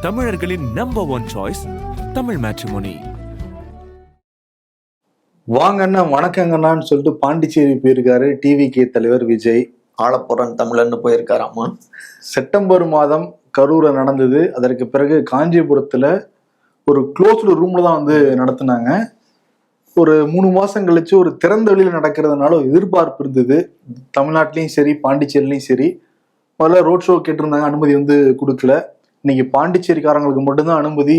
தமிழர்களின் number one choice Tamil matrimony. வாங்கண்ணா வணக்கங்கண்ணான்னு சொல்லிட்டு பாண்டிச்சேரி போயிருக்காரு டிவிகே தலைவர் விஜய். ஆலப்புறம் தமிழன்னு போயிருக்காராமா. செப்டம்பர் மாதம் கரூரை நடந்தது. அதற்கு பிறகு காஞ்சிபுரத்துல ஒரு க்ளோஸ்டு ரூம்ல தான் நடத்தினாங்க. ஒரு 3 மாசம் கழிச்சு ஒரு திறந்த வெளியில நடக்கிறதுனால ஒரு எதிர்பார்ப்பு இருந்தது. தமிழ்நாட்டிலையும் சரி பாண்டிச்சேரிலையும் சரி. முதல்ல ரோட் ஷோ கேட்டிருந்தாங்க, அனுமதி கொடுக்கல. இன்னைக்கு பாண்டிச்சேரிக்காரங்களுக்கு மட்டும்தான் அனுமதி,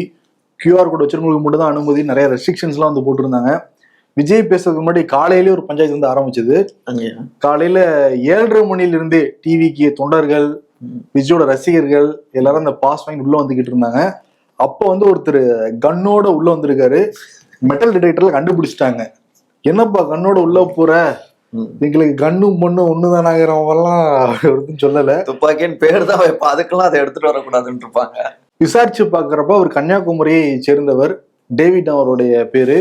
QR கோட் வச்சிருக்கவங்களுக்கு மட்டும்தான் அனுமதி, நிறைய ரெஸ்ட்ரிக்ஷன்ஸ்லாம் போட்டிருந்தாங்க. விஜய் பேசுறதுக்கு முன்னாடி காலையிலே ஒரு பஞ்சாயத்து ஆரம்பிச்சது. காலையில 7:30 மணிலிருந்தே டிவிக்கு தொண்டர்கள், விஜயோட ரசிகர்கள் எல்லாரும் அந்த பாஸ் வாங்கி உள்ள வந்துகிட்டு இருந்தாங்க. அப்போ ஒருத்தர் கன்னோட உள்ள வந்திருக்காரு. மெட்டல் டிடெக்டர்ல கண்டுபிடிச்சிட்டாங்க. என்னப்பா கன்னோட உள்ள போற, எங்களுக்கு கண்ணும் பொண்ணும் ஒண்ணுதானாங்கிறவங்கலாம் சொல்லல. துப்பாக்கின்னு பேர் தான் வைப்பா, அதுக்கெல்லாம் அதை எடுத்துட்டு வரக்கூடாதுன்னு இருப்பாங்க. விசாரிச்சு பாக்குறப்ப அவர் கன்னியாகுமரியை சேர்ந்தவர். டேவிட் அவருடைய பேரு.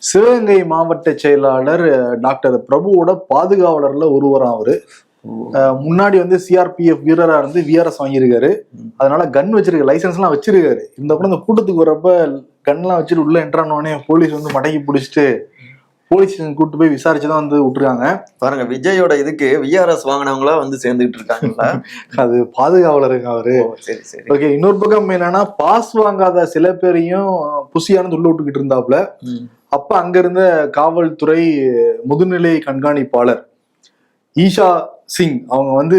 சிவகங்கை மாவட்ட செயலாளர் டாக்டர் பிரபுவோட பாதுகாவலர்ல ஒருவராம் அவரு. முன்னாடி CRPF வீரரா இருந்து VRS வாங்கியிருக்காரு. அதனால கன் வச்சிருக்க லைசன்ஸ் எல்லாம் வச்சிருக்காரு. இந்த கூட்டத்துக்கு வரப்ப கன் எல்லாம் வச்சுட்டு உள்ள என்ட்ரானோடனே போலீஸ் மடக்கி பிடிச்சிட்டு போலீஸ் கூட்டு போய் விசாரிச்சுதான் விட்டுருக்காங்க. பாருங்க, விஜயோட இதுக்கு VRS வாங்கினவங்களா சேர்ந்துட்டு இருக்காங்கல்ல. அது பாதுகாவலருங்க அவரு. சரி சரி. ஓகே. இன்னொரு பக்கம் என்னன்னா, பாஸ் வாங்காத சில பேரையும் புசியானது உள்ள விட்டுக்கிட்டு இருந்தாப்புல. அப்ப அங்க இருந்த காவல்துறை முதுநிலை கண்காணிப்பாளர் ஈஷா சிங் அவங்க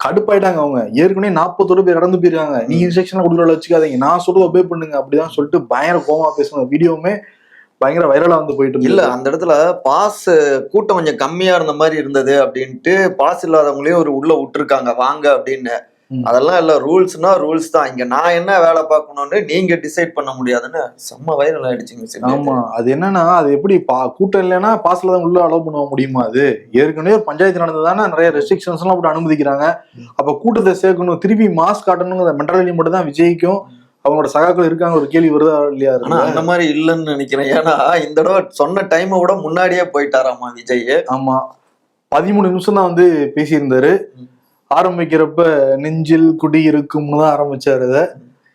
கடுப்பாயிட்டாங்க. அவங்க ஏற்கனவே 41 பேர் இறந்து போயிருக்காங்க. நீ இன்ஸ்ட்ரக்ஷன் கொடுக்குற வச்சுக்காதீங்க, நான் சொல்றது ஒபே பண்ணுங்க அப்படிதான் சொல்லிட்டு பயங்கர கோவமா பேசுன வீடியோவுமே பயங்கர வைரலா போயிட்டு இல்ல. அந்த இடத்துல பாஸ் கூட்டம் கொஞ்சம் கம்மியா இருந்த மாதிரி இருந்தது அப்படின்ட்டு பாஸ் இல்லாதவங்களையும் உள்ள விட்டுருக்காங்க வாங்க அப்படின்னு. அதெல்லாம் இல்ல, ரூல்ஸ்னா ரூல்ஸ் தான். இங்க நான் என்ன வேலை பார்க்கணும்னு நீங்க டிசைட் பண்ண முடியாதுன்னு செம்ம வைரல் ஆயிடுச்சுங்க. ஆமா, அது என்னன்னா, அது எப்படி கூட்டம் இல்லைன்னா பாஸ்ல தான் உள்ள அலோவ் பண்ண முடியுமா? அது ஏற்கனவே ஒரு பஞ்சாயத்து நடந்ததானே நிறைய ரெஸ்ட்ரிக்ஷன்ஸ் எல்லாம் போட்டு அனுமதிக்கிறாங்க. அப்ப கூட்டத்தை சேர்க்கணும், திருப்பி மாஸ்க் காட்டணுங்கிற மென்டாலிட்டி மட்டும் தான் விஜய்க்கும் அவங்களோட சகாக்கள் இருக்காங்க. ஒரு கேள்வி வருதா இல்லையா? அந்த மாதிரி இல்லைன்னு நினைக்கிறேன். ஏன்னா இந்த தடவை சொன்ன டைமை விட முன்னாடியே போயிட்டாராமா விஜய். ஆமா, 13 நிமிஷம் தான் பேசியிருந்தாரு. ஆரம்பிக்கிறப்ப நெஞ்சில் குடி இருக்கும்னு தான் ஆரம்பிச்சாரு. அதை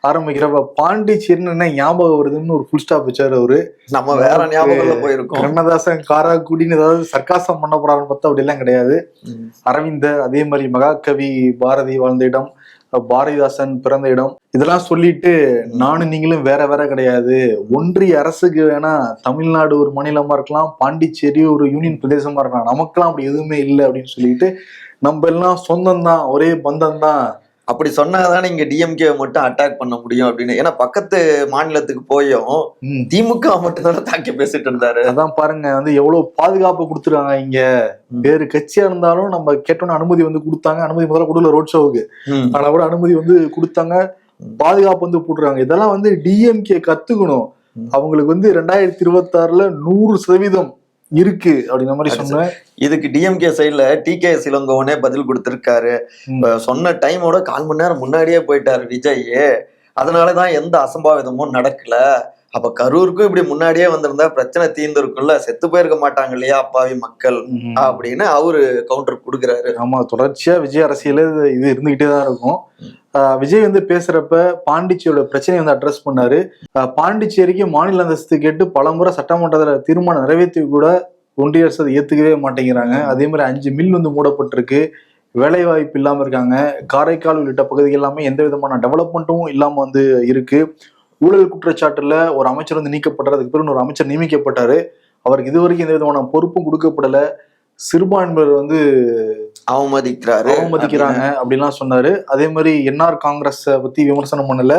ஆரம்பிக்கிறப்ப பாண்டிச்சேரின்னு என்ன ஞாபகம் வருதுன்னு ஒரு ஃபுல் ஸ்டாப் வச்சாரு அவரு. நம்ம வேற ஞாபகம்ல போயிருக்கோம். கண்ணதாசன் காராக்குடின்னு ஏதாவது சர்க்காசம் பண்ண போறாருன்னு பார்த்தா அப்படி எல்லாம் கிடையாது. அரவிந்தர், அதே மாதிரி மகாகவி பாரதி வாழ்ந்த இடம், பாரதிதாசன் பிறந்த இடம், இதெல்லாம் சொல்லிட்டு நானும் நீங்களும் வேற வேற கிடையாது. ஒன்றிய அரசுக்கு வேணா தமிழ்நாடு ஒரு மாநிலமா இருக்கலாம், பாண்டிச்சேரி ஒரு யூனியன் பிரதேசமா இருக்கலாம், நமக்கெல்லாம் அப்படி எதுவுமே இல்லை அப்படின்னு சொல்லிட்டு நம்ம எல்லாம் சொந்தம் தான், ஒரே பந்தம் தான் அப்படி சொன்னாதானே இங்க DMK மட்டும் அட்டாக் பண்ண முடியும் அப்படின்னு. ஏன்னா பக்கத்து மாநிலத்துக்கு போயும் திமுக மட்டும் தானே தாக்கி பேசிட்டு இருந்தாரு. அதான் பாருங்க, எவ்வளவு பாதுகாப்பு கொடுத்துருக்காங்க. இங்க வேறு கட்சியா இருந்தாலும் நம்ம கேட்டோன்னு அனுமதி கொடுத்தாங்க. அனுமதி முதல்ல கொடுக்கல ரோட் ஷோவுக்கு, ஆனா கூட அனுமதி கொடுத்தாங்க. பாதுகாப்பு போட்டுருக்காங்க. இதெல்லாம் DMK கத்துக்கணும். அவங்களுக்கு 2026ல 100% இருக்கு அப்படிங்கிற மாதிரி சொன்னேன். இதுக்கு DMK சைட்ல TK இளங்கோவனே பதில் கொடுத்திருக்காரு. சொன்ன டைமோட 1/4 மணி நேரம் முன்னாடியே போயிட்டாரு விஜய். அதனாலதான் எந்த அசம்பாவிதமும் நடக்கல. அப்ப கரூருக்கும் இப்படி முன்னாடியே வந்திருந்தா பிரச்சனை தீர்ந்துருக்கும்ல, செத்து போயிருக்க மாட்டாங்க இல்லையா அப்பாவி மக்கள் அப்படின்னு அவரு கவுண்டர் கொடுக்குறாரு. ஆமா, தொடர்ச்சியா விஜய் அரசியல இது இருந்துகிட்டே தான் இருக்கும். விஜய் பேசுறப்ப பாண்டிச்சேரியோட பிரச்சனையை அட்ரஸ் பண்ணாரு. பாண்டிச்சேரிக்கு மாநில அந்தஸ்து கேட்டு பலமுறை சட்டமன்றத்துல தீர்மானம் நிறைவேற்றி கூட ஒன்றிய அரசு அதை ஏத்துக்கவே மாட்டேங்கிறாங்க. அதே மாதிரி 5 மில் மூடப்பட்டிருக்கு, வேலை வாய்ப்பு இல்லாம இருக்காங்க. காரைக்கால் உள்ளிட்ட பகுதிகள் எல்லாமே எந்த விதமான டெவலப்மெண்ட்டும் இல்லாம இருக்கு. ஊழல் குற்றச்சாட்டுல ஒரு அமைச்சர் நீக்கப்பட்டார். அதுக்கு பிறகு ஒரு அமைச்சர் நியமிக்கப்பட்டாரு. அவருக்கு இதுவரைக்கும் எந்த விதமான பொறுப்பும் கொடுக்கப்படல. சிறுபான்மையினர் அவமதிக்கிறாங்க அப்படின்லாம் சொன்னாரு. அதே மாதிரி NR காங்கிரஸ் பத்தி விமர்சனம் பண்ணல.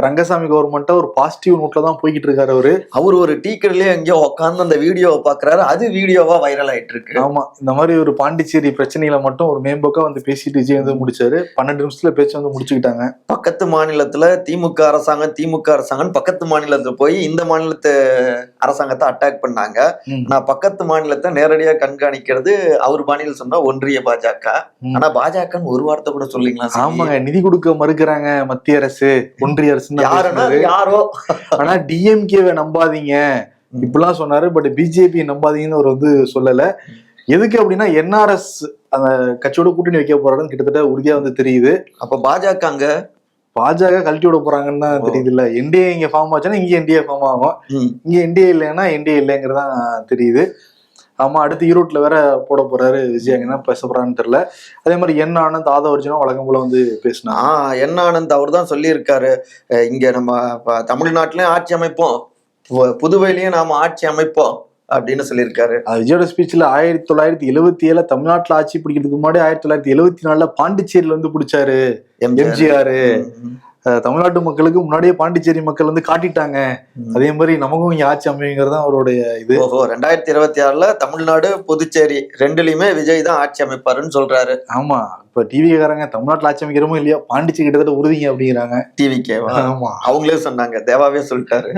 ரங்கசாமி கவர்மெண்ட்டா ஒரு பாசிட்டிவ் நோட்ல தான் போய்கிட்டு இருக்காரு. அவரு ஒரு டீ கடையிலேயே எங்கேயோ உட்காந்து அந்த வீடியோவை பாக்குறாரு. அது வீடியோவா வைரல் ஆயிட்டு இருக்கு. ஆமா, இந்த மாதிரி ஒரு பாண்டிச்சேரி பிரச்சனையில மட்டும் ஒரு மேம்போக்கா பேசிட்டு விஜய் முடிச்சாரு. 12 நிமிஷத்துல பேச்சு முடிச்சுக்கிட்டாங்க. பக்கத்து மாநிலத்துல திமுக அரசாங்கம் பக்கத்து மாநிலத்துல போய் இந்த மாநிலத்து அரசாங்கத்தை அட்டாக் பண்ணாங்க. நான் பக்கத்து மாநிலத்தை நேரடியா கண்காணிக்கிறது அவர் மாநிலம் சொன்னா ஒன்றிய பாஜக. ஆனா பாஜகன்னு ஒரு வார்த்தை கூட சொல்லிங்களா? ஆமாங்க, நிதி கொடுக்க மறுக்கிறாங்க மத்திய அரசு, ஒன்றிய அரசு யாரோ. ஆனா DMKவை நம்பாதீங்க இப்படிலாம் சொன்னாரு. பட் BJP நம்பாதீங்கன்னு அவர் சொல்லல. எதுக்கு அப்படின்னா NRS அந்த கட்சியோட கூட்டணி வைக்க போறாருன்னு கிட்டத்தட்ட உறுதியா தெரியுது. அப்ப பாஜக அங்க பாஜக கழட்டி விட போறாங்கன்னு தான் தெரியுது. இல்ல என்டிஏ இங்க ஃபார்ம் ஆச்சுன்னா இங்க என்டிஏ ஃபார்ம் ஆகும், இங்க என்டிஏ இல்லைன்னா என்டிஏ இல்லைங்கிறதான் தெரியுது. ஆமா, அடுத்து ஈரோட்ல வேற போட போறாரு விஜய், என்ன பேச போறான்னு தெரியல. அதே மாதிரி என் ஆனந்த் ஆதவர்ஜுனா வழக்கம் போல வந்து பேசினா. என் ஆனந்த் அவர் தான் சொல்லியிருக்காரு, இங்க நம்ம தமிழ்நாட்டிலயும் ஆட்சி அமைப்போம், புதுவையிலயும் நாம ஆட்சி அமைப்போம் அப்படின்னு சொல்லியிருக்காரு. விஜயோட ஸ்பீச்ல 1977 தமிழ்நாட்டுல ஆட்சி பிடிக்கிறதுக்கு முன்னாடி 1974 பாண்டிச்சேரியில வந்து பிடிச்சாரு எம்ஜிஆர். தமிழ்நாட்டு மக்களுக்கு முன்னாடியே பாண்டிச்சேரி மக்கள் வந்து காட்டிட்டாங்க, அதே மாதிரி நமக்கும் இங்க ஆட்சி அமைங்கிறது தான் அவருடைய இது. 2026 தமிழ்நாடு புதுச்சேரி ரெண்டுலயுமே விஜய் தான் ஆட்சி அமைப்பாருன்னு சொல்றாரு. ஆமா, இப்ப டிவிக்காரங்க தமிழ்நாட்டுல ஆட்சி அமைக்கிறோமோ இல்லையா, பாண்டிச்சேரி கிட்டத்தட்ட உறுதிங்க அப்படிங்கிறாங்க. டிவிக்கேவா? ஆமா, அவங்களே சொன்னாங்க, தேவாவே சொல்லிட்டாரு.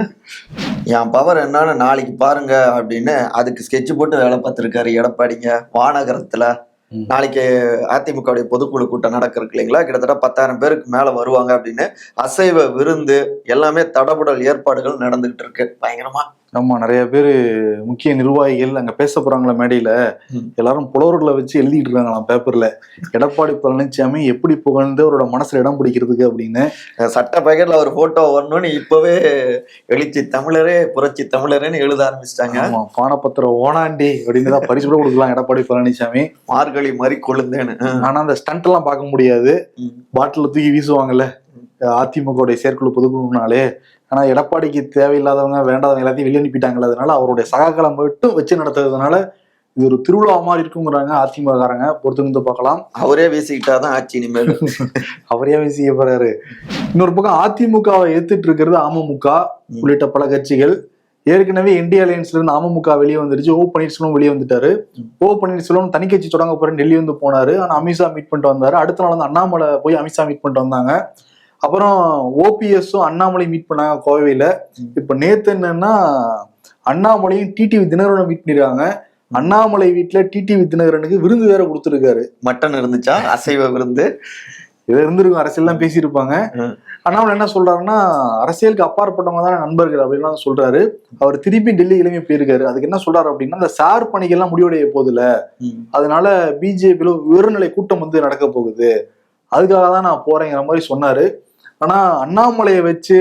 என் பவர் என்னன்னு நாளைக்கு பாருங்க அப்படின்னு அதுக்கு ஸ்கெட்ச் போட்டு வேலை பார்த்திருக்காரு எடப்பாடிங்க. வானகரத்துல நாளைக்கு அதிமுகவுடைய பொதுக்குழு கூட்டம் நடக்கிறதுக்கு இல்லைங்களா, கிட்டத்தட்ட 10,000 பேருக்கு மேல வருவாங்க அப்படின்னு அசைவ விருந்து எல்லாமே தடபுடல் ஏற்பாடுகள் நடந்துகிட்டு இருக்கு பயங்கரமா. ஆமா, நிறைய பேரு முக்கிய நிர்வாகிகள் அங்க பேச போறாங்களா மேடையில, எல்லாரும் புலவர்களை வச்சு எழுதிட்டு இருக்காங்களாம் பேப்பர்ல, எடப்பாடி பழனிசாமி எப்படி புகழ்ந்து அவரோட மனசுல இடம் பிடிக்கிறதுக்கு அப்படின்னு. சட்ட பேக்கெட்ல ஒரு போட்டோ வரணும்னு இப்பவே எழுச்சி தமிழரே புரட்சி தமிழரேன்னு எழுத ஆரம்பிச்சிட்டாங்க. ஆமா, பானபத்திரம் ஓனாண்டி அப்படின்னு தான் பரிசு கூட கொடுக்கலாம் எடப்பாடி பழனிசாமி. மார்கழி மாதிரி கொழுந்தேன்னு. ஆனா அந்த ஸ்டண்ட் எல்லாம் பார்க்க முடியாது, பாட்டில தூக்கி வீசுவாங்கல்ல அதிமுக செயற்குழு பொதுக்குழுனாலே. ஆனா எடப்பாடிக்கு தேவையில்லாதவங்க வேண்டாதவங்க எல்லாத்தையும் வெளியே அனுப்பிட்டாங்கல்ல, அதனால அவருடைய சகாக்களை மட்டும் வச்சு நடத்துறதுனால இது ஒரு திருவிழா மாதிரி இருக்குங்கிறாங்க அதிமுக காரங்க. பொறுத்து பார்க்கலாம். அவரே வீசிக்கிட்டாதான் ஆட்சி இனிமேல். அவரே வீசிக்க போறாரு. இன்னொரு பக்கம் அதிமுகவை ஏத்துட்டு இருக்கிறது அமமுக உள்ளிட்ட பல கட்சிகள். ஏற்கனவே இந்தியா அலையன்ஸ்ல இருந்து அமமுக வெளியே வந்துருச்சு, ஓ பன்னீர்செல்வம் வெளியே வந்துட்டாரு. ஓ பன்னீர்செல்வம் தனி கட்சி தொடங்க போறேன் டெல்லி வந்து போனாரு, ஆனா அமித்ஷா மீட் பண்ணிட்டு வந்தாரு. அடுத்த நாள் வந்து அண்ணாமலை போய் அமித்ஷா மீட் பண்ணிட்டு வந்தாங்க. அப்புறம் ஓபிஎஸும் அண்ணாமலை மீட் பண்ணாங்க கோவையில. இப்ப நேத்து என்னன்னா அண்ணாமலையும் டிடிவி தினகரனும் மீட் பண்ணிருக்காங்க. அண்ணாமலை வீட்டுல டிடிவி தினகரனுக்கு விருந்து வேற கொடுத்துருக்காரு. மட்டன் இருந்துச்சா? அசைவ விருந்து இதை இருந்திருக்கும், அரசியல் பேசியிருப்பாங்க. அண்ணாமலை என்ன சொல்றாருன்னா, அரசியலுக்கு அப்பாற்பட்டவங்க தான் நண்பர்கள் அப்படின்லாம் சொல்றாரு. அவர் திருப்பி டெல்லி கிளம்பி போயிருக்காரு. அதுக்கு என்ன சொல்றாரு அப்படின்னா, இந்த சார் பணிகள்லாம் முடிவடைய போகுதுல, அதனால பிஜேபியில உயர்நிலை கூட்டம் வந்து நடக்க போகுது, அதுக்காக தான் நான் போறேங்கிற மாதிரி சொன்னாரு. ஆனா அண்ணாமலையை வச்சு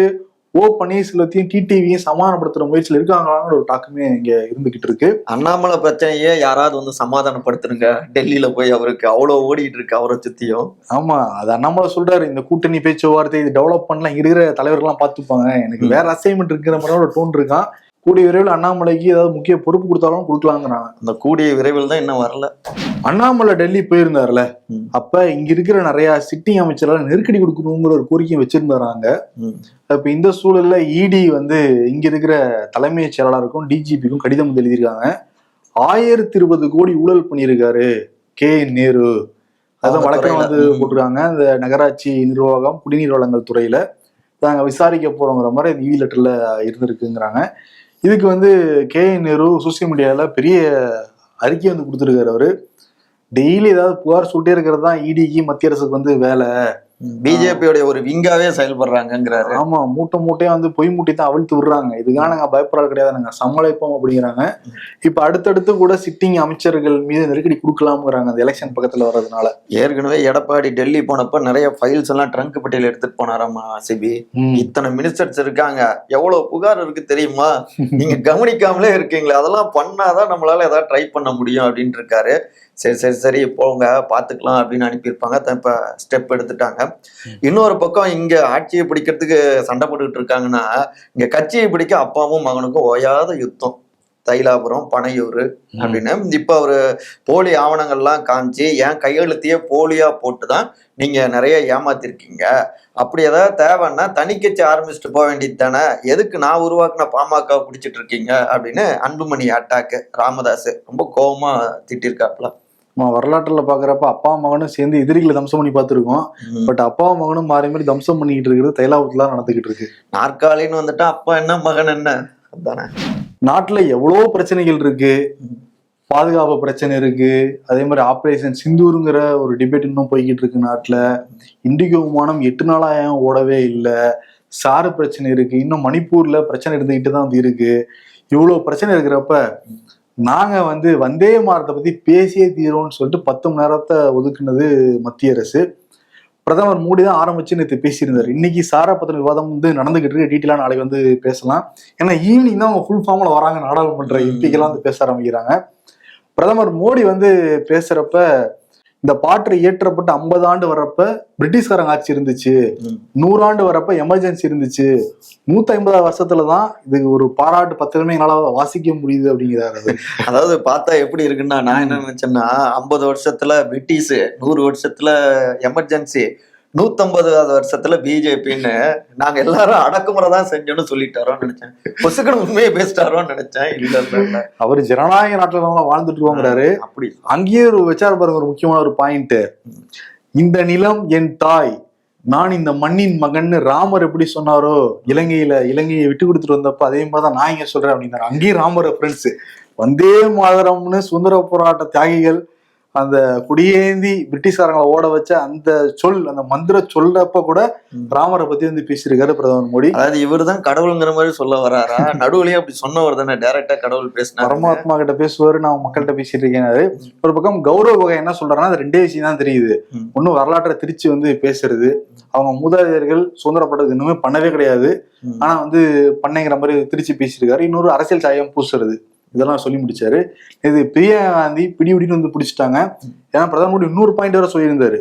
ஓ பன்னீர்செல்வத்தையும் டிடிவியும் சமாதானப்படுத்துற முயற்சியில் இருக்காங்களான்னு ஒரு டாக்குமே இங்க இருந்துகிட்டு இருக்கு. அண்ணாமலை பிரச்சனையே யாராவது வந்து சமாதானப்படுத்துருங்க, டெல்லியில போய் அவருக்கு அவ்வளவு ஓடிட்டு இருக்கு அவரை சுத்தியும். ஆமா, அது அண்ணாமலை சொல்றாரு, இந்த கூட்டணி பேச்சுவார்த்தை இது டெவலப் பண்ணலாம், இங்க இருக்கிற தலைவர்கள்லாம் பாத்துப்பாங்க, எனக்கு வேற அசைன்மெண்ட் இருக்கிற மாதிரி ஒரு டோன் இருக்கான். கூடிய விரைவில் அண்ணாமலைக்கு ஏதாவது முக்கிய பொறுப்பு கொடுத்தாலும் கொடுக்கலாங்கிறாங்க. அந்த கூடிய விரைவில் தான் இன்னும் வரல. அண்ணாமலை டெல்லி போயிருந்தாருல, அப்ப இங்க இருக்கிற நிறைய சிட்டிங் அமைச்சரால் நெருக்கடி கொடுக்கணுங்கிற ஒரு கோரிக்கையை வச்சிருந்தாங்க. இப்ப இந்த சூழல்ல இடி வந்து இங்க இருக்கிற தலைமைச் செயலாளருக்கும் டிஜிபிக்கும் கடிதம் வந்து எழுதியிருக்காங்க. 1020 கோடி ஊழல் பண்ணியிருக்காரு KN நேரு, அதான் வழக்கம் வந்து போட்டிருக்காங்க. இந்த நகராட்சி நிர்வாகம் குடிநீர் வழங்கல் துறையில நாங்க விசாரிக்க போறோங்கிற மாதிரி இ லெட்டர்ல இருந்திருக்குங்கிறாங்க. இதுக்கு வந்து KN நேரு சோசியல் மீடியால பெரிய அறிக்கை வந்து கொடுத்துருக்காரு. அவரு டெய்லி ஏதாவது புகார் சொல்லிட்டே இருக்கிறது தான் இடிக்கு மத்திய அரசுக்கு வந்து வேலை, பிஜேபியோட ஒரு விங்காவே செயல்படுறாங்கிறாரு. ஆமா, மூட்டையா வந்து பொய் மூட்டை தான் அவிழ்த்து விடுறாங்க, இதுக்காக நாங்க பயப்படாத கிடையாது, நாங்க சமாளிப்போம் அப்படிங்கிறாங்க. இப்ப அடுத்தடுத்து கூட சிட்டிங் அமைச்சர்கள் மீது நெருக்கடி கொடுக்கலாம்ங்கிறாங்க அந்த எலெக்ஷன் பக்கத்துல வர்றதுனால. ஏற்கனவே எடப்பாடி டெல்லி போனப்ப நிறைய ஃபைல்ஸ் எல்லாம் ட்ரங்க் பெட்டியில எடுத்துட்டு போனாராமா சிபி. இத்தனை மினிஸ்டர்ஸ் இருக்காங்க, எவ்வளவு புகார் இருக்கு தெரியுமா, நீங்க கவனிக்காமலே இருக்கீங்களா, அதெல்லாம் பண்ணாதான் நம்மளால ஏதாவது ட்ரை பண்ண முடியும் அப்படின்ட்டு இருக்காரு. சரி சரி சரி போங்க பாத்துக்கலாம் அப்படின்னு அனுப்பியிருப்பாங்க. இப்ப ஸ்டெப் எடுத்துட்டாங்க. இன்னொரு பக்கம் இங்க ஆட்சியை பிடிக்கிறதுக்கு சண்டை போட்டுக்கிட்டு இருக்காங்கன்னா, இங்க கட்சியை பிடிக்க அப்பாவும் மகனுக்கும் ஓயாத யுத்தம். தைலாபுரம் பனையூர் அப்படின்னு இப்ப அவரு போலி ஆவணங்கள்லாம் காமிச்சு என் கையெழுத்தையே போலியா போட்டுதான் நீங்க நிறைய ஏமாத்திருக்கீங்க, அப்படி ஏதாவது தேவைன்னா தனி கட்சி ஆரம்பிச்சுட்டு போக வேண்டியது தானே, எதுக்கு நான் உருவாக்குன பாமக பிடிச்சிட்டு இருக்கீங்க அப்படின்னு அன்புமணி அட்டாக்கு ராமதாஸ் ரொம்ப கோபமா திட்டிருக்காப்ல. வரலாற்றுல பாக்குறப்ப அப்பா மகனும் சேர்ந்து எதிரிகளை தம்சம் பண்ணி பார்த்துருக்கோம். பட் அப்பா மகனும் மாறி மாறி தம்சம் பண்ணிக்கிட்டு இருக்கிறது தைலாபுரத்துல நடந்துகிட்டு இருக்கு. நாற்காலின்னு வந்துட்டா அப்பா என்ன மகன் என்ன தானே. நாட்டுல எவ்வளவோ பிரச்சனைகள் இருக்கு, பாதுகாப்பு பிரச்சனை இருக்கு, அதே மாதிரி ஆபரேஷன் சிந்தூருங்கிற ஒரு டிபேட் இன்னும் போய்கிட்டு இருக்கு நாட்டுல. இண்டிகோ விமானம் 8 நாளா ஓடவே இல்லை, சாரு பிரச்சனை இருக்கு, இன்னும் மணிப்பூர்ல பிரச்சனை இருந்துகிட்டு தான் வந்து இருக்கு. இவ்வளவு பிரச்சனை இருக்கிறப்ப நாங்க வந்து வந்தே பாரத்தை பத்தி பேசியே தீரோம்னு சொல்லிட்டு 10 மணி நேரத்தை ஒதுக்குனது மத்திய அரசு. பிரதமர் மோடி தான் ஆரம்பிச்சு நேற்று பேசியிருந்தாரு. இன்னைக்கு சாரா பத்தின விவாதம் வந்து நடந்துகிட்டு இருக்கு. டீட்டெயிலா நாளைக்கு வந்து பேசலாம். ஏன்னா ஈவினிங் தான் அவங்க ஃபுல் ஃபார்ம்ல வராங்க, நாடாளுமன்ற எம்பிக்கெல்லாம் வந்து பேச ஆரம்பிக்கிறாங்க. பிரதமர் மோடி வந்து பேசுறப்ப இந்த பாட்டு இயற்றப்பட்டு 50 ஆண்டு வர்றப்ப பிரிட்டிஷ்காரங்க ஆட்சி இருந்துச்சு, 100 ஆண்டு வரப்ப எமர்ஜென்சி இருந்துச்சு, 150 வருஷத்துலதான் இது ஒரு பாராட்டு பத்திரமே என்னால வாசிக்க முடியுது அப்படிங்கிறாரு. அதாவது பார்த்தா எப்படி இருக்குன்னா, நான் என்ன நினைச்சேன்னா 50 வருஷத்துல பிரிட்டிஷ், 100 வருஷத்துல எமர்ஜென்சி, 150வது வருஷத்துல பிஜேபின்னு நாங்க எல்லாரும் அடக்குமுறை தான் செஞ்சோன்னு சொல்லிட்டாரோன்னு நினைச்சேன். பொசுக்கணும் உண்மையை பேசிட்டாரோன்னு நினைச்சேன். இல்ல அவரு ஜனநாயக நாட்டுல வாழ்ந்துட்டு இருக்கோங்கிறாரு. அப்படி அங்கேயே ஒரு வச்சார பாருங்க, ஒரு முக்கியமான ஒரு பாயிண்ட். இந்த நிலம் என் தாய், நான் இந்த மண்ணின் மகன் ராமர் எப்படி சொன்னாரோ இலங்கையை விட்டு கொடுத்துட்டு வந்தப்ப அதே மாதிரிதான் நான் இங்க சொல்றேன் அப்படின்னாரு. அங்கேயும் ராமர் ரெஃபரன்ஸ். வந்தே மாதரம்னு சுதந்திர போராட்ட தியாகிகள் அந்த குடியேந்தி பிரிட்டிஷ்காரங்களை ஓட வச்ச அந்த அந்த மந்திர சொல்றப்ப கூட ராமரை பத்தி வந்து பேசியிருக்காரு பிரதமர் மோடி. அதாவது இவரு தான் கடவுளுங்கிற மாதிரி சொல்ல வராரா? நடுவுலயே அப்படி சொன்னவர் தானே, டைரக்டா கடவுள் பேசினார், பரமாத்மா கிட்ட பேசுவாரு, நான் மக்கள்கிட்ட பேசிட்டு இருக்கேன். ஒரு பக்கம் கௌரவ வகை என்ன சொல்றாருன்னா, அது 2 விஷயம் தான் தெரியுது. ஒன்னும் வரலாற்றை திருச்சி வந்து பேசுறது, அவங்க மூதாதையர்கள் சுதந்திரப்பட்டது இன்னுமே பண்ணவே கிடையாது, ஆனா வந்து பண்ணைங்கிற மாதிரி திருச்சி பேசியிருக்காரு. இன்னொரு அரசியல் சாயம் பூசுறது, இதெல்லாம் சொல்லி முடிச்சாரு. இது பிரியங்கா காந்தி பிடின்னு வந்து பிடிச்சிட்டாங்க. ஏன்னா பிரதமர் மோடி இன்னொரு பாயிண்ட் வர சொல்லியிருந்தாரு,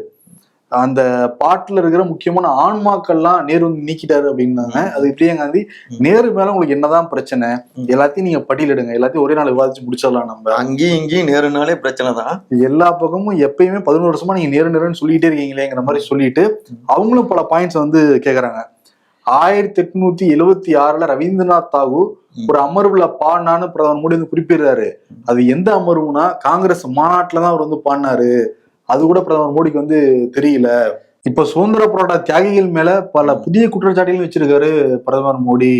அந்த பாட்டுல இருக்கிற முக்கியமான ஆன்மாக்கள்லாம் நேரு வந்து நீக்கிட்டாரு அப்படின்னாங்க. அது பிரியங்கா காந்தி, நேரு மேல உங்களுக்கு என்னதான் பிரச்சனை, எல்லாத்தையும் நீங்க பட்டியலிடுங்க, எல்லாத்தையும் ஒரே நாள் விவாதிச்சு முடிச்சிடலாம். நம்ம அங்கேயும் இங்கேயும் நேருனாலே பிரச்சனை தான். எல்லா பக்கமும் எப்பயுமே 11 வருஷமா நீங்க நேருன்னு சொல்லிட்டே இருக்கீங்களேங்கிற மாதிரி சொல்லிட்டு அவங்களும் பல பாயிண்ட்ஸ் வந்து கேக்குறாங்க. 1876 ரவீந்திரநாத் தாகூர் ஒரு அமர்வுல பாடினான்னு பிரதமர் மோடி வந்து குறிப்பிடுறாரு. அது எந்த அமர்வுனா காங்கிரஸ் மாநாட்டுலதான் அவர் வந்து பாடினாரு. அது கூட பிரதமர் மோடிக்கு வந்து தெரியல. இப்ப சுதந்திர போராட்ட தியாகிகள் மேல பல புதிய குற்றச்சாட்டுகளும் வச்சிருக்காரு பிரதமர் மோடி.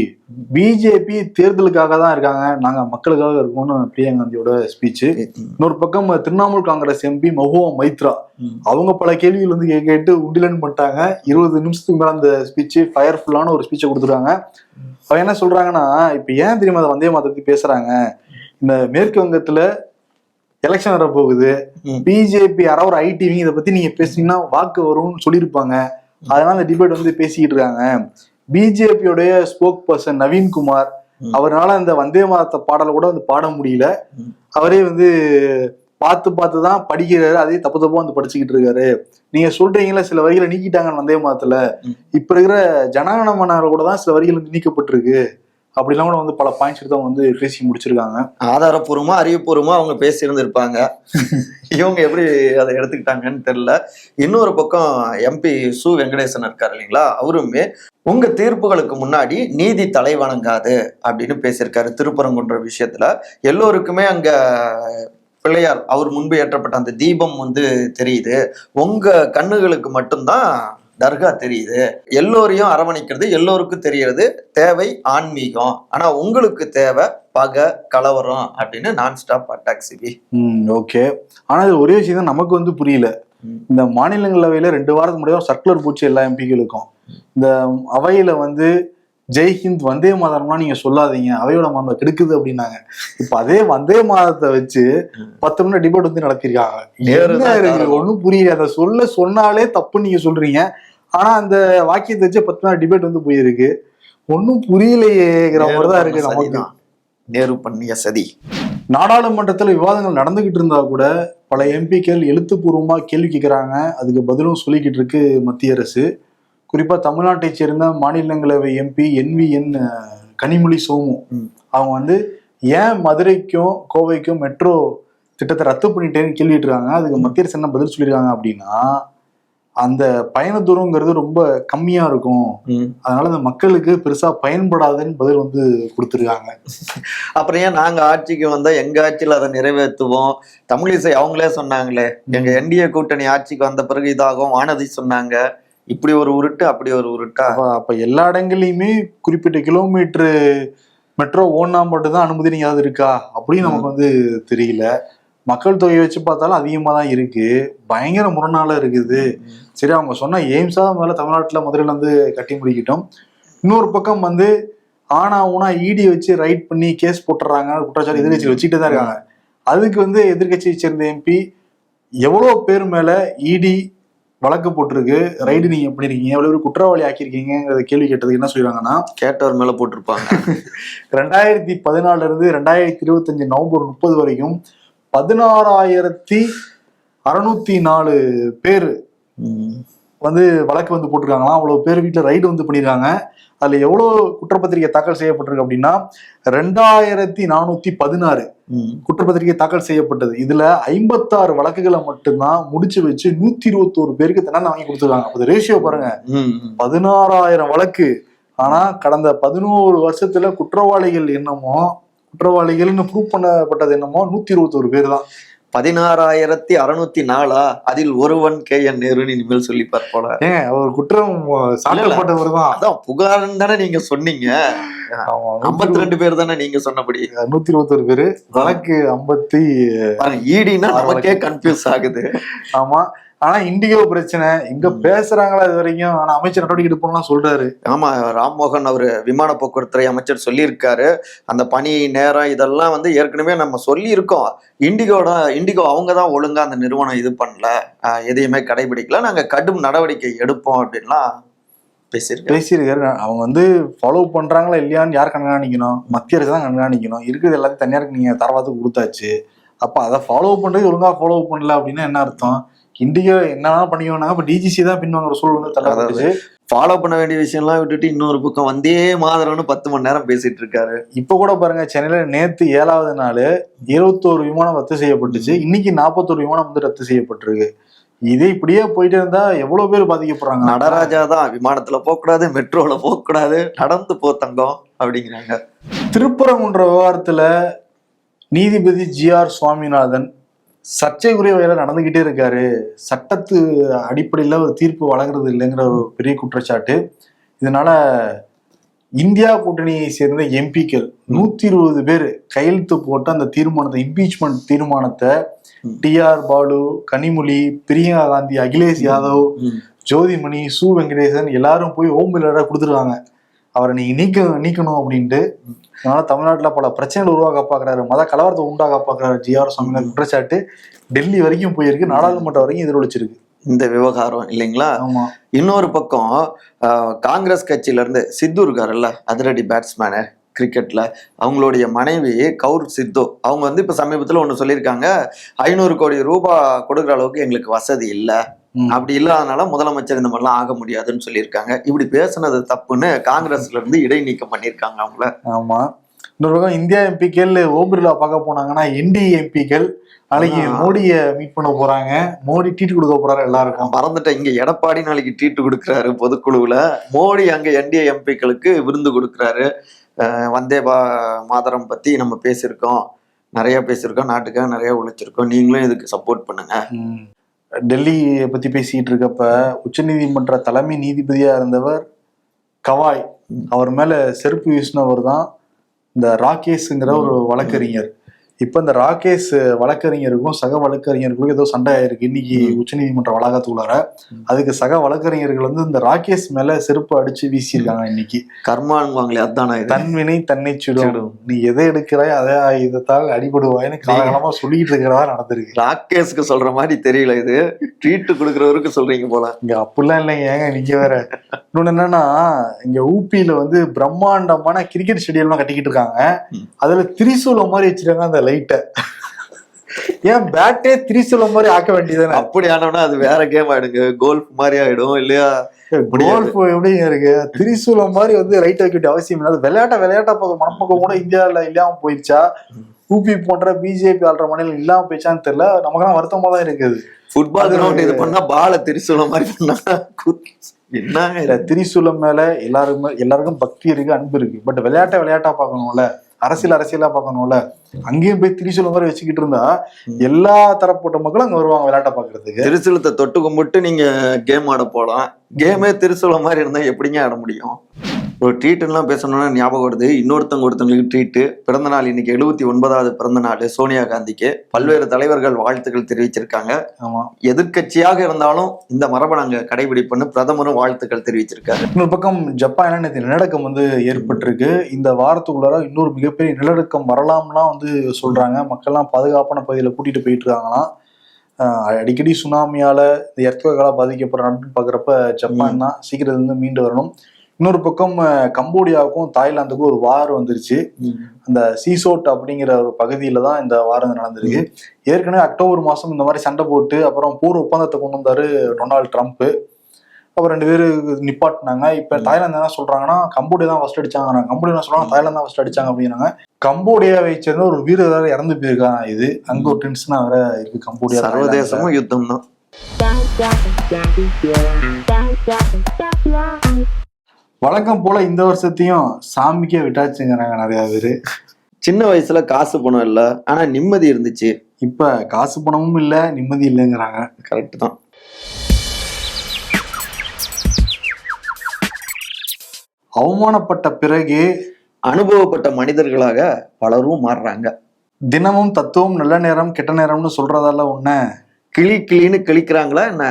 பிஜேபி தேர்தலுக்காக தான் இருக்காங்க, நாங்க மக்களுக்காக இருக்கோம்னு பிரியங்கா காந்தியோட ஸ்பீச். இன்னொரு பக்கம் திரிணாமுல் காங்கிரஸ் எம்பி மஹுவா மைத்ரா, அவங்க பல கேள்விகள் வந்து கேட்டு உண்டிலன் பண்ணிட்டாங்க. 20 நிமிஷத்துக்கு மேல அந்த ஸ்பீச் ஃபயர்ஃபுல்லான ஒரு ஸ்பீச்சை கொடுத்துருக்காங்க. அவங்க என்ன சொல்றாங்கன்னா, இப்ப ஏன் தெரியுமா அதை வந்தே மாதத்தை பேசுறாங்க, இந்த மேற்கு வங்கத்துல எலெக்ஷன் வர போகுது, பிஜேபி யாராவது ஒரு ஐடிவி இதை பத்தி நீங்க பேசுனீங்கன்னா வாக்கு வரும்னு சொல்லியிருப்பாங்க, அதனால இந்த டிபேட் வந்து பேசிக்கிட்டு இருக்காங்க. பிஜேபியோடைய ஸ்போக் பர்சன் நவீன்குமார், அவரால் அந்த வந்தே மாதத்தை பாடலை கூட வந்து பாட முடியல, அவரே வந்து பார்த்து தான் படிக்கிறாரு, அதே தப்பா வந்து படிச்சுக்கிட்டு இருக்காரு. நீங்க சொல்றீங்களா சில வரிகளை நீக்கிட்டாங்க வந்தே மாதத்துல, இப்ப இருக்கிற ஜனகணமனால கூட தான் சில வரிகள் வந்து நீக்கப்பட்டிருக்கு அப்படிலாம் கூட வந்து பல பாயிண்ட்ஸ் எடுத்து அவங்க வந்து பேசி முடிச்சிருக்காங்க. ஆதாரப்பூர்வமா அறிவுபூர்வமா அவங்க பேசி இருந்திருப்பாங்க. இவங்க எப்படி அதை எடுத்துக்கிட்டாங்கன்னு தெரியல. இன்னொரு பக்கம் எம்பி சு வெங்கடேசன் இருக்காரு இல்லைங்களா, அவருமே உங்க தீர்ப்புகளுக்கு முன்னாடி நீதி தலை வணங்காது அப்படின்னு பேசியிருக்காரு. திருப்பரங்குன்ற விஷயத்துல எல்லோருக்குமே அங்க பிள்ளையார் அவர் முன்பு ஏற்றப்பட்ட அந்த தீபம் வந்து தெரியுது, உங்க கண்ணுகளுக்கு மட்டும்தான் தர்கா தெரியுது, எல்லோரையும் அரவணைக்கிறது எல்லோருக்கும் தெரியறது தேவை ஆன்மீகம், ஆனா உங்களுக்கு தேவை பகை கலவரம் அப்படின்னு நான் ஸ்டாப் அட்டாக் சிபி. ஓகே, ஆனா இது ஒரே விஷயம் தான் நமக்கு வந்து புரியல. இந்த மாநிலங்களவையில 2 வாரத்துக்கு முன்னாடி சர்க்குலர் போச்சு எல்லா எம்பிக்களுக்கும். இந்த அவையில வந்து ஜெய்ஹிந்த் வந்தே மாதம்லாம் நீங்க சொல்லாதீங்க, அவையோட மாண்பை கெடுக்குது அப்படின்னாங்க. இப்ப அதே வந்தே மாதத்தை வச்சு 10 நிமிடம் டிபேட் வந்து நடத்திருக்காங்க. ஒன்னும் புரியல. அந்த சொன்னாலே தப்புன்னு நீங்க சொல்றீங்க, ஆனா அந்த வாக்கியத்தை வச்சு 10 நாள் டிபேட் வந்து போயிருக்கு. ஒன்னும் புரியலையேங்கிற மாதிரிதான் இருக்கு நமக்கு. நேரு பண்ணிய சதி. நாடாளுமன்றத்துல விவாதங்கள் நடந்துகிட்டு இருந்தா கூட பல எம்பிக்கள் எழுத்துப்பூர்வமா கேள்வி கேட்கிறாங்க, அதுக்கு பதிலும் சொல்லிக்கிட்டு இருக்கு மத்திய அரசு. குறிப்பா தமிழ்நாட்டை சேர்ந்த மாநிலங்களவை எம்பி NVN கனிமொழி சோமு, அவங்க வந்து ஏன் மதுரைக்கும் கோவைக்கும் மெட்ரோ திட்டத்தை ரத்து பண்ணிட்டேன்னு கேள்விட்டு இருக்காங்க. அதுக்கு மத்திய அரசு என்ன பதில் சொல்லியிருக்காங்க அப்படின்னா, அந்த பயண தூரங்கிறது ரொம்ப கம்மியா இருக்கும், அதனால அந்த மக்களுக்கு பெருசா பயன்படாதுன்னு பதில் வந்து கொடுத்துருக்காங்க. அப்புறம் ஏன் நாங்க ஆட்சிக்கு வந்தா எங்க ஆட்சியில அதை நிறைவேற்றுவோம், தமிழிசை அவங்களே சொன்னாங்களே எங்க NDA கூட்டணி ஆட்சிக்கு வந்த பிறகு இதாகும், வானதி சொன்னாங்க, இப்படி ஒரு உருட்டு அப்படி ஒரு உருட்டா. அப்ப எல்லா இடங்கள்லயுமே குறிப்பிட்ட கிலோமீட்டர் மெட்ரோ ஓனா மட்டும் தான் அனுமதி நீங்க இருக்கா அப்படின்னு நமக்கு வந்து தெரியல. மக்கள் தொகையை வச்சு பார்த்தாலும் அதிகமா தான் இருக்கு, பயங்கர முரணால இருக்குது. சரி, அவங்க சொன்ன எய்ம்ஸா மேல தமிழ்நாட்டுல மதுரையில வந்து கட்டி முடிக்கிட்டோம். இன்னொரு பக்கம் வந்து ஆனா ஊனா இடி வச்சு ரைட் பண்ணி கேஸ் போட்டுறாங்க, குற்றச்சாட்டு எதிர்கட்சியில் வச்சுக்கிட்டு தான் இருக்காங்க. அதுக்கு வந்து எதிர்கட்சியை சேர்ந்த MP எவ்வளவு பேர் மேல இடி வழக்கு போட்டிருக்கு. ரைடு நீங்க எப்படி இருக்கீங்க, எவ்வளவு பேர் குற்றவாளி ஆக்கியிருக்கீங்கிறத கேள்வி கேட்டதுக்கு என்ன சொல்லிடுறாங்கன்னா, கேட்டவர் மேல போட்டிருப்பாங்க. 2014 இருந்து 2025 நவம்பர் 30 வரைக்கும் 16,604 பேர் வந்து வழக்கு வந்து போட்டிருக்காங்களாம். அவ்வளவு பேர் வீட்டுல ரைடு வந்து பண்ணிருக்காங்க. அதுல எவ்வளவு குற்றப்பத்திரிகை தாக்கல் செய்யப்பட்டிருக்கு அப்படின்னா 2416 குற்றப்பத்திரிகை தாக்கல் செய்யப்பட்டது. இதுல 56 வழக்குகளை மட்டும்தான் முடிச்சு வச்சு 121 பேருக்கு தண்டனை வாங்கி கொடுத்துருக்காங்க. அது ரேஷியோ பாருங்க, 16,000 வழக்கு. ஆனா கடந்த 11 வருஷத்துல குற்றவாளிகள்னு ப்ரூவ் பண்ணப்பட்டது என்னமோ 121 பேர் தான். 16,604 அதில் ஒருவன் KN நேருன்னு இனிமேல் சொல்லிப்பார் போல. ஏங்க அவர் குற்றம் சாட்டப்பட்டவர் தான். அதான் புகார்ன்னு தானே நீங்க சொன்னீங்க. 52 பேர் தானே நீங்க சொன்னபடி. 121 பேரு, வழக்கு 50. ஈடினா நமக்கே கன்ஃபியூஸ் ஆகுது. ஆமா. ஆனா இண்டிகோ பிரச்சனை எங்க பேசுறாங்களா இது வரைக்கும். ஆனா அமைச்சர் நடவடிக்கை எடுப்போம்லாம் சொல்றாரு. ஆமா, ராம்மோகன் அவரு விமான போக்குவரத்துறை அமைச்சர் சொல்லியிருக்காரு. அந்த பணி நேரம் இதெல்லாம் வந்து ஏற்கனவே நம்ம சொல்லி இருக்கோம். இண்டிகோ அவங்க தான் ஒழுங்கா அந்த நிறுவனம் இது பண்ணல, எதையுமே கடைபிடிக்கல, நாங்க கடும் நடவடிக்கை எடுப்போம் அப்படின்லாம் பேசியிருக்காரு. அவங்க வந்து ஃபாலோ பண்றாங்களா இல்லையான்னு யார் கண்காணிக்கணும்? மத்திய அரசு தான் கண்காணிக்கணும். இருக்குது எல்லாத்தையும் தனியாருக்கு நீங்க தரவாத்துக்கு கொடுத்தாச்சு. அப்ப அதை ஃபாலோ பண்றது ஒழுங்கா ஃபாலோ பண்ணல அப்படின்னா என்ன அர்த்தம்? இண்டிகோ என்னதான் பண்ணிக்கோனாங்க, இப்ப டிஜிசி தான் பின்வாங்குற சூழல் வந்து தள்ளப்பட்டுச்சு. ஃபாலோ பண்ண வேண்டிய விஷயம்லாம் விட்டுட்டு இன்னொரு பக்கம் வந்தே மாதிரம்னு 10 மணி நேரம் பேசிட்டு இருக்காரு. இப்ப கூட பாருங்க, சென்னையில நேத்து 7வது நாள் 21 விமானம் ரத்து செய்யப்பட்டுச்சு. இன்னைக்கு 41 விமானம் வந்து ரத்து செய்யப்பட்டிருக்கு. இதே இப்படியே போயிட்டு இருந்தா எவ்வளவு பேர் பாதிக்கப்படுறாங்க. நடராஜா தான் விமானத்துல போகக்கூடாது, மெட்ரோல போகக்கூடாது, நடந்து போ தங்கம் அப்படிங்கிறாங்க. திருப்பரங்குன்ற விவகாரத்துல நீதிபதி GR சுவாமிநாதன் சர்ச்சைக்குரிய வகையில நடந்துகிட்டே இருக்காரு. சட்டத்து அடிப்படையில ஒரு தீர்ப்பு வழங்குறது இல்லைங்கிற ஒரு பெரிய குற்றச்சாட்டு. இதனால இந்தியா கூட்டணியை சேர்ந்த எம்பிக்கள் 120 பேர் கையெழுத்து போட்டு அந்த தீர்மானத்தை, இம்பீச்மெண்ட் தீர்மானத்தை TR பாலு, கனிமொழி, பிரியங்கா காந்தி, அகிலேஷ் யாதவ், ஜோதிமணி, சு வெங்கடேசன் எல்லாரும் போய் ஹோம் மினிஸ்டரா கொடுத்துருக்காங்க. அவரை நீங்க நீக்கணும் அப்படின்ட்டு. அதனால தமிழ்நாட்டுல பல பிரச்சனைகள் உருவாக்க பாக்குறாரு, மத கலவரத்தை உண்டாக்க பாக்குறாரு GR சுவாமிநாதன் குற்றச்சாட்டு டெல்லி வரைக்கும் போயிருக்கு, நாடாளுமன்றம் வரைக்கும் எதிரொலிச்சிருக்கு இந்த விவகாரம் இல்லைங்களா. இன்னொரு பக்கம் காங்கிரஸ் கட்சியில இருந்து சித்து இருக்காருல்ல, அதிரடி பேட்ஸ்மேனு கிரிக்கெட்ல, அவங்களுடைய மனைவி கௌர் சித்து, அவங்க வந்து இப்ப சமீபத்துல ஒண்ணு சொல்லியிருக்காங்க, 500 கோடி ரூபாய் கொடுக்குற அளவுக்கு எங்களுக்கு வசதி இல்லை, அப்படி இல்லாதனால முதலமைச்சர் இந்த மாதிரிலாம் ஆக முடியாதுன்னு சொல்லியிருக்காங்க. இப்படி பேசுனது தப்புன்னு காங்கிரஸ்ல இருந்து இடைநீக்கம் பண்ணியிருக்காங்க அவங்கள. ஆமா. இன்னொரு பக்கம் இந்தியா எம்பிக்கள் ஓம் பிர்லா பார்க்க போனாங்கன்னா NDA எம்பிக்கள் நாளைக்கு மோடிய மீட் பண்ண போறாங்க. மோடி ட்ரீட் கொடுக்க போறாரு எல்லாருக்கும். மறந்துட்டேன், இங்க எடப்பாடி நாளைக்கு ட்ரீட் கொடுக்குறாரு பொதுக்குழுவுல, மோடி அங்க NDA எம்பிக்களுக்கு விருந்து கொடுக்குறாரு. வந்தே மாதரம் பத்தி நம்ம பேசியிருக்கோம், நிறைய பேசியிருக்கோம், நாட்டுக்காக நிறைய உழைச்சிருக்கோம், நீங்களும் இதுக்கு சப்போர்ட் பண்ணுங்க. டெல்லியை பத்தி பேசிட்டு இருக்கப்ப உச்சநீதிமன்ற தலைமை நீதிபதியா இருந்தவர் கவாய், அவர் மேல செருப்பு வீசினவர் தான் இந்த ராகேஷ்ங்கிற ஒரு வழக்கறிஞர். இப்ப இந்த ராகேஷ் வழக்கறிஞருக்கும் சக வழக்கறிஞர்களுக்கும் ஏதோ சண்டை ஆயிருக்கு இன்னைக்கு உச்சநீதிமன்ற வளாகத்துக்குள்ளார. அதுக்கு சக வழக்கறிஞர்கள் வந்து இந்த ராகேஷ் மேல செருப்பு அடிச்சு வீசியிருக்காங்க. இன்னைக்கு கர்மானுவாங்களே, அதான தன்வினை தன்னை சுடும், நீ எதை எடுக்கிறாய் அதை இதைத்தால் அடிபடுவாயின்னு காலகாலமா சொல்லிட்டு இருக்கிறதா நடந்திருக்கு. ராகேஷ்க்கு சொல்ற மாதிரி தெரியல, இது ட்ரீட் கொடுக்குறவருக்கு சொல்றீங்க போல. இங்க அப்படிலாம் இல்லைங்க, ஏங்க நீங்க வேற. இன்னொன்னு என்னன்னா, இங்க ஊபியில வந்து பிரம்மாண்டமான கிரிக்கெட் ஸ்டேடியம்லாம் கட்டிக்கிட்டு இருக்காங்க. அதுல திரிசூலம் மாதிரி வச்சிருக்காங்க அந்த லைட்ட. ஏன் பேட்டே திரிசூலம் மாதிரி ஆக்க வேண்டியதானே? அப்படி ஆனோம்னா அது வேற கேம் ஆயிடுங்க, கோல்ஃப் மாதிரி ஆயிடும் இல்லையா? கோல்ஃப் எப்படிங்க இருக்கு, திரிசூலம் மாதிரி வந்து ரைட் வைக்க வேண்டிய அவசியம் இல்லை. அது விளையாட்டா மனப்பக்கம் கூட இந்தியாவில இல்லாம போயிடுச்சா, ஊபி போன்ற பிஜேபி ஆள்ற மாநிலம் இல்லாம போயிடுச்சான்னு தெரியல. நமக்கெல்லாம் வருத்தமா தான் இருக்குது. ஃபுட்பால் கிரவுண்ட் இது பண்ணா பால திரிசூலம் மாதிரி பண்ணா என்ன? திரிசூலம் மேல எல்லாருக்கும் பக்தி இருக்கு, அன்பு இருக்கு. பட் விளையாட்டா பார்க்கணும்ல, அரசியலா பார்க்கணும்ல. அங்கேயும் போய் திரிசூலம் மாதிரி வச்சுக்கிட்டு இருந்தா எல்லா தரப்பட்ட மக்களும் அங்க வருவாங்க விளையாட்ட பாக்குறதுக்கு. திரிசூலத்தை தொட்டு கும்பிட்டு நீங்க கேம் ஆட போலாம். கேமே திரிசூலம் மாதிரி இருந்தா எப்படிங்க ஆட முடியும்? ஒரு ட்ரீட்லாம் பேசணும்னா ஞாபகம் வருது, ஒருத்தங்களுக்கு ட்ரீட்டு. பிறந்த நாள் இன்னைக்கு 79வது பிறந்த நாள் சோனியா காந்திக்கு. பல்வேறு தலைவர்கள் வாழ்த்துக்கள் தெரிவிச்சிருக்காங்க. ஆமா, எதிர்கட்சியாக இருந்தாலும் இந்த மரபை நாங்க கடைபிடிப்போம்னு பிரதமரும் வாழ்த்துக்கள் தெரிவிச்சிருக்காரு. இன்னொரு பக்கம் ஜப்பான்ல நேற்று நிலநடுக்கம் வந்து ஏற்பட்டிருக்கு. இந்த வாரத்துக்குள்ளார இன்னொரு மிகப்பெரிய நிலநடுக்கம் வரலாம்லாம் வந்து சொல்றாங்க. மக்கள்லாம் பாதுகாப்பான பகுதியில கூட்டிட்டு போயிட்டு இருக்காங்களாம். அடிக்கடி சுனாமியால இந்த எர்த்குவேக்கால பாதிக்கப்படுற நாட்டுன்னு பாக்குறப்ப ஜப்பான் தான் சீக்கிரத்துல இருந்து மீண்டு வரணும். இன்னொரு பக்கம் கம்போடியாவுக்கும் தாய்லாந்துக்கும் ஒரு வார் வந்துருச்சு. அந்த சீசோட் அப்படிங்கிற ஒரு பகுதியில தான் இந்த வாரம் நடந்திருக்கு. ஏற்கனவே அக்டோபர் மாசம் இந்த மாதிரி சண்டை போட்டு அப்புறம் போர் ஒப்பந்தத்தை கொண்டு வந்தாரு டொனால்டு ட்ரம்ப். அப்புறம் 2 பேரு நிப்பாட்டினாங்க. இப்ப தாய்லாந்து என்ன சொல்றாங்கன்னா கம்போடியா தான் ஃபர்ஸ்ட் அடிச்சாங்க, கம்போடியா என்ன சொல்றாங்க தாய்லாந்து தான் ஃபர்ஸ்ட் அடிச்சாங்க அப்படின்னாங்க. கம்போடியாவை சேர்ந்த ஒரு வீரர் வேற இறந்து போயிருக்காங்க. இது அங்க ஒரு டென்ஷனா வேற இருக்கு. கம்போடியா சர்வதேசமும் யுத்தம் தான். வழக்கம் போல இந்த வருஷத்தையும் சாமிக்கே விட்டாச்சுங்கிறாங்க நிறைய பேரு. சின்ன வயசுல காசு பணம் இல்ல, ஆனா நிம்மதி இருந்துச்சு. இப்ப காசு பணமும் இல்ல, நிம்மதி இல்லைங்கிறாங்க. கரெக்ட் தான். அவமானப்பட்ட பிறகு அனுபவப்பட்ட மனிதர்களாக பலரும் மாறுறாங்க. தினமும் தத்துவம் நல்ல நேரம் கெட்ட நேரம்னு சொல்றதால உன்ன கிளின்னு கிளிக்கிறாங்களா என்ன?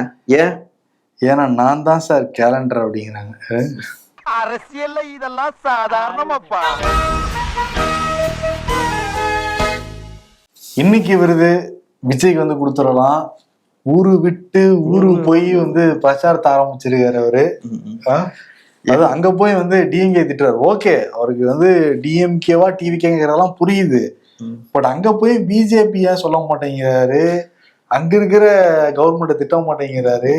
ஏன்னா நான் தான் சார் கேலண்டர் அப்படிங்கிறாங்க. அரசியல்ல இதெல்லாம் சாதாரணமாப்பா. இன்னைக்கு விருது விஜய்க்கு வந்து கொடுத்துடலாம். ஊரு விட்டு ஊரு போய் வந்து பிரச்சாரத்தை ஆரம்பிச்சிருக்காரு அவரு. அது அங்க போய் வந்து டிஎம்கே திட்டுறாரு. ஓகே, அவருக்கு வந்து டிஎம்கேவா டிவிகேங்கிறதெல்லாம் புரியுது. பட் அங்க போய் பிஜேபி ஏன் சொல்ல மாட்டேங்கிறாரு, அங்க இருக்கிற கவர்மெண்ட்டை திட்ட மாட்டேங்கிறாரு.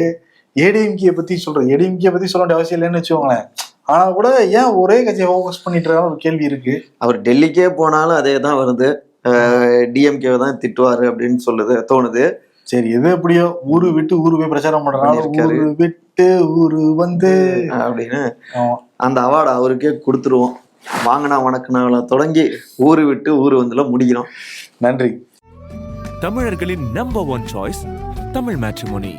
ஏடிஎம்கே பத்தி சொல்றது, ஏடிஎம்கே பத்தி சொல்ல வேண்டிய அவசியம் இல்லைன்னு வச்சுக்கோங்களேன். ஆனா கூட ஏன் ஒரே கட்சியை ஃபோக்கஸ் பண்ணிட்டு இருக்காங்க ஒரு கேள்வி இருக்கு. அவர் டெல்லிக்கே போனாலும் அதே தான் வருது, டிஎம்கேவை தான் திட்டுவாரு அப்படின்னு தோணுது. சரி, எது எப்படியோ ஊரு விட்டு ஊரு போய் பிரச்சாரம் பண்றாரு. ஊரு விட்டு ஊரு வந்து அப்படின்னு அந்த அவார்டு அவருக்கே கொடுத்துருவோம். வாங்கினா வணக்கினால தொடங்கி ஊரு விட்டு ஊரு வந்துல முடிக்கிறோம். நன்றி. தமிழர்களின் நம்பர் 1 சாய்ஸ் தமிழ் மேட்ரிமோனி.